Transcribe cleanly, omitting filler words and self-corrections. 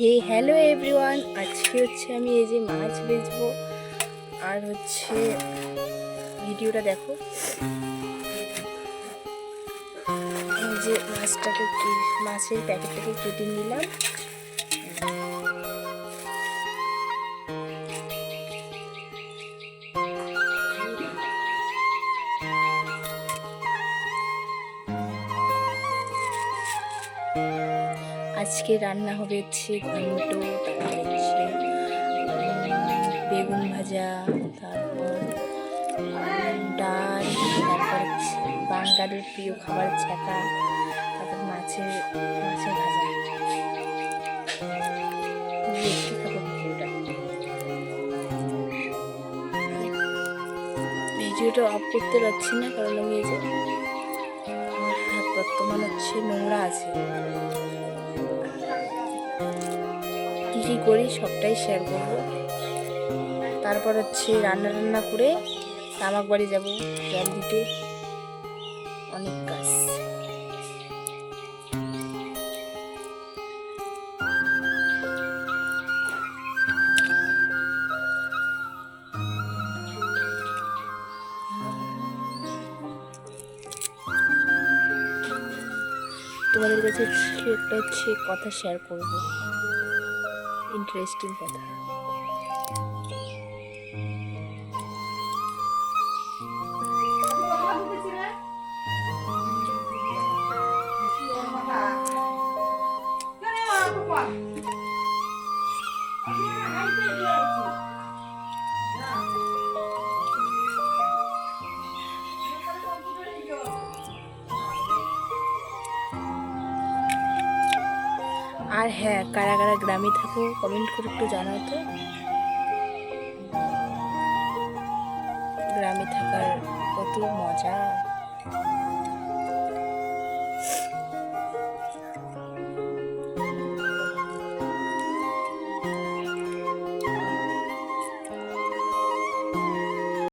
হে hello everyone, আজকে আমি এই যে মাছ বেচবো। আর ভিডিওটা দেখো। এই যে মাছের প্যাকেটটাকে কেটে নিলাম। আজকে রান্না হবে ঘন্ট, বেগুন ভাজা, তারপর ডাল, তারপর বাঙালির প্রিয় খাবার ছ্যাঁকা, তারপর মাছের ভাজা। দেখতে থাকো ভিডিওটা অফ করতে পারছি না, কারণ আমি এই যে আমার হাত বর্তমান নোংরা আছে। কি করি সবটাই শেয়ার করব। তারপর রান্না করে তামাক বাড়ি যাব জল দিতে, অনেক কাজ। তোমাদের কাছে একটা কথা শেয়ার করব, ইন্টারেস্টিং কথা। আর হ্যাঁ, কারা কারা গ্রামে থাকো কমেন্ট করে একটু জানাও তো, গ্রামে থাকার কত মজা।